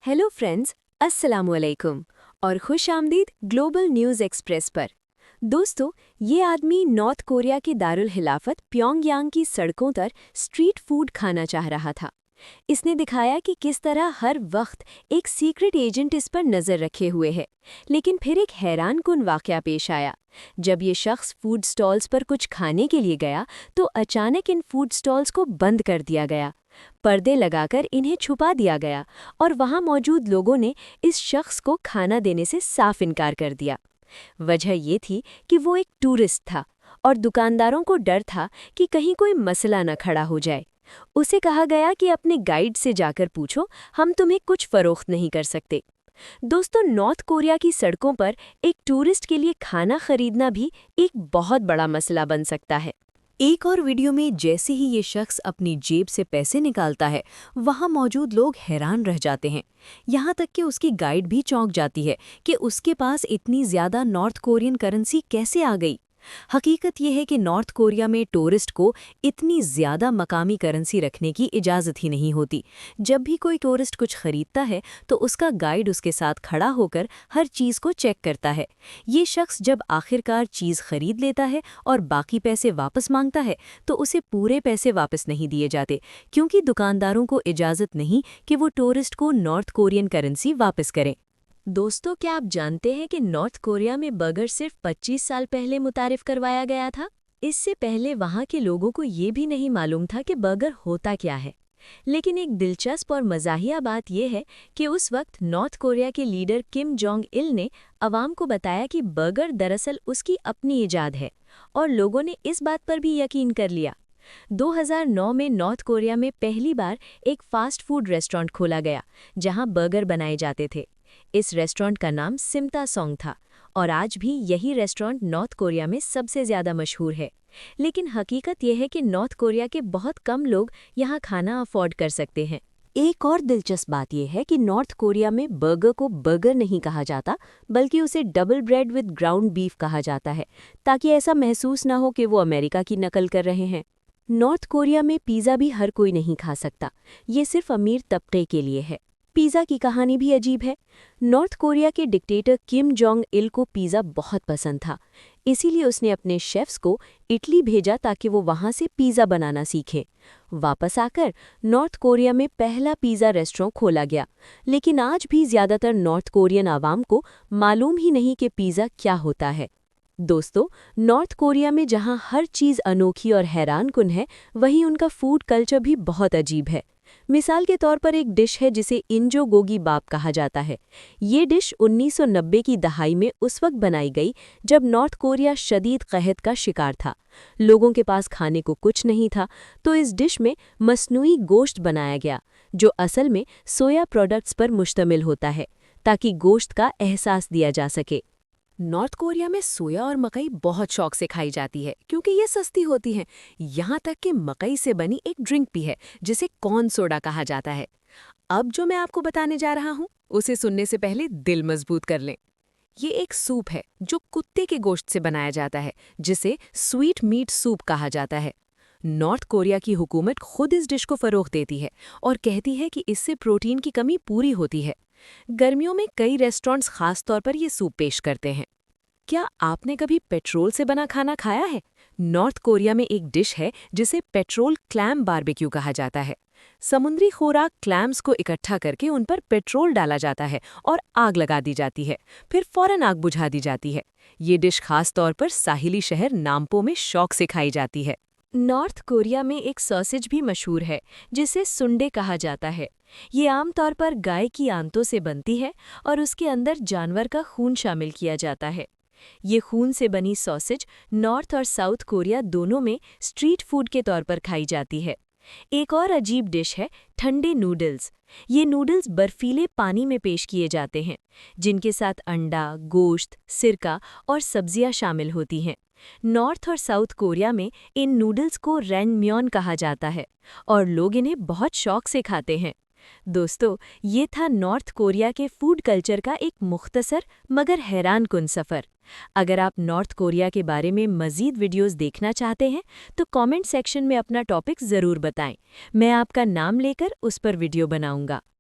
Hello friends, अस्सलामुअलैकुम और खुश आमदीद ग्लोबल न्यूज़ एक्सप्रेस पर। दोस्तों, ये आदमी नॉर्थ कोरिया की दारुल हिलाफत प्योंगयांग की सड़कों पर स्ट्रीट फूड खाना चाह रहा था। इसने दिखाया कि किस तरह हर वक्त एक सीक्रेट एजेंट इस पर नज़र रखे हुए है। लेकिन फिर एक हैरानकुन वाक़या पेश आया। जब ये शख्स फूड स्टॉल्स पर कुछ खाने के लिए गया तो अचानक इन फूड स्टॉल्स को बंद कर दिया गया। पर्दे लगाकर इन्हें छुपा दिया गया और वहां मौजूद लोगों ने इस शख्स को खाना देने से साफ इनकार कर दिया। वजह ये थी कि वो एक टूरिस्ट था और दुकानदारों को डर था कि कहीं कोई मसला न खड़ा हो जाए। उसे कहा गया कि अपने गाइड से जाकर पूछो, हम तुम्हें कुछ फरोख्त नहीं कर सकते। दोस्तों, नॉर्थ कोरिया की सड़कों पर एक टूरिस्ट के लिए खाना खरीदना भी एक बहुत बड़ा मसला बन सकता है। एक और वीडियो में जैसे ही ये शख्स अपनी जेब से पैसे निकालता है, वहां मौजूद लोग हैरान रह जाते हैं। यहाँ तक कि उसकी गाइड भी चौंक जाती है कि उसके पास इतनी ज़्यादा नॉर्थ कोरियन करेंसी कैसे आ गई। हकीकत यह है कि नॉर्थ कोरिया में टूरिस्ट को इतनी ज़्यादा मकामी करेंसी रखने की इजाज़त ही नहीं होती। जब भी कोई टूरिस्ट कुछ खरीदता है तो उसका गाइड उसके साथ खड़ा होकर हर चीज़ को चेक करता है। ये शख्स जब आखिरकार चीज़ खरीद लेता है और बाकी पैसे वापस मांगता है तो उसे पूरे पैसे वापस नहीं दिए जाते, क्योंकि दुकानदारों को इजाज़त नहीं कि वो टूरिस्ट को नॉर्थ कोरियन करेंसी वापस करें। दोस्तों, क्या आप जानते हैं कि नॉर्थ कोरिया में बर्गर सिर्फ 25 साल पहले मुतारिफ करवाया गया था? इससे पहले वहाँ के लोगों को ये भी नहीं मालूम था कि बर्गर होता क्या है। लेकिन एक दिलचस्प और मज़ाहिया बात यह है कि उस वक्त नॉर्थ कोरिया के लीडर किम जोंग इल ने अवाम को बताया कि बर्गर दरअसल उसकी अपनी इजाद है, और लोगों ने इस बात पर भी यकीन कर लिया। 2009 में नॉर्थ कोरिया में पहली बार एक फास्ट फूड रेस्टोरेंट खोला गया जहां बर्गर बनाए जाते थे। इस रेस्टोरेंट का नाम सिमता सोंग था और आज भी यही रेस्टोरेंट नॉर्थ कोरिया में सबसे ज़्यादा मशहूर है। लेकिन हकीकत यह है कि नॉर्थ कोरिया के बहुत कम लोग यहाँ खाना अफोर्ड कर सकते हैं। एक और दिलचस्प बात यह है कि नॉर्थ कोरिया में बर्गर को बर्गर नहीं कहा जाता, बल्कि उसे double bread with ground beef कहा जाता है, ताकि ऐसा महसूस ना हो कि वो अमेरिका की नकल कर रहे हैं। नॉर्थ कोरिया में पिज़्ज़ा भी हर कोई नहीं खा सकता, ये सिर्फ अमीर तबके के लिए है। पिज़्ज़ा की कहानी भी अजीब है। नॉर्थ कोरिया के डिक्टेटर किम जोंग इल को पिज़्ज़ा बहुत पसंद था, इसीलिए उसने अपने शेफ्स को इटली भेजा ताकि वो वहाँ से पिज़्ज़ा बनाना सीखें। वापस आकर नॉर्थ कोरिया में पहला पिज़्ज़ा रेस्टोरेंट खोला गया, लेकिन आज भी ज़्यादातर नॉर्थ कोरियन आवाम को मालूम ही नहीं कि पिज़्ज़ा क्या होता है। दोस्तों, नॉर्थ कोरिया में जहाँ हर चीज़ अनोखी और हैरानकुन है, वहीं उनका फूड कल्चर भी बहुत अजीब है। मिसाल के तौर पर एक डिश है जिसे इंजो गोगी बाप कहा जाता है। ये डिश 1990 की दहाई में उस वक्त बनाई गई जब नॉर्थ कोरिया शदीद कहत का शिकार था। लोगों के पास खाने को कुछ नहीं था, तो इस डिश में मसनूई गोश्त बनाया गया जो असल में सोया प्रोडक्ट्स पर मुश्तमिल होता है, ताकि गोश्त का एहसास दिया जा सके। नॉर्थ कोरिया में सोया और मकई बहुत शौक से खाई जाती है क्योंकि ये सस्ती होती हैं। यहाँ तक कि मकई से बनी एक ड्रिंक भी है जिसे कॉर्न सोडा कहा जाता है। अब जो मैं आपको बताने जा रहा हूँ उसे सुनने से पहले दिल मजबूत कर लें। ये एक सूप है जो कुत्ते के गोश्त से बनाया जाता है, जिसे स्वीट मीट सूप कहा जाता है। नॉर्थ कोरिया की हुकूमत खुद इस डिश को फ़रोग़ देती है और कहती है कि इससे प्रोटीन की कमी पूरी होती है। गर्मियों में कई रेस्टोरेंट्स खास तौर पर ये सूप पेश करते हैं। क्या आपने कभी पेट्रोल से बना खाना खाया है? नॉर्थ कोरिया में एक डिश है जिसे पेट्रोल क्लैम बारबेक्यू कहा जाता है। समुद्री खुराक क्लैम्स को इकट्ठा करके उन पर पेट्रोल डाला जाता है और आग लगा दी जाती है, फिर फौरन आग बुझा दी जाती है। ये डिश खास तौर पर साहिली शहर नाम्पो में शौक से खाई जाती है। नॉर्थ कोरिया में एक सॉसेज भी मशहूर है जिसे सुंडे कहा जाता है। ये आमतौर पर गाय की आंतों से बनती है और उसके अंदर जानवर का खून शामिल किया जाता है। ये खून से बनी सॉसेज नॉर्थ और साउथ कोरिया दोनों में स्ट्रीट फूड के तौर पर खाई जाती है। एक और अजीब डिश है ठंडे नूडल्स। ये नूडल्स बर्फीले पानी में पेश किए जाते हैं, जिनके साथ अंडा, गोश्त, सिरका और सब्जियां शामिल होती हैं। नॉर्थ और साउथ कोरिया में इन नूडल्स को रैनम्योन कहा जाता है और लोग इन्हें बहुत शौक से खाते हैं। दोस्तों, ये था नॉर्थ कोरिया के फूड कल्चर का एक मुख्तसर मगर हैरानकुन सफ़र। अगर आप नॉर्थ कोरिया के बारे में मज़ीद वीडियोस देखना चाहते हैं तो कमेंट सेक्शन में अपना टॉपिक ज़रूर बताएं। मैं आपका नाम लेकर उस पर वीडियो बनाऊंगा।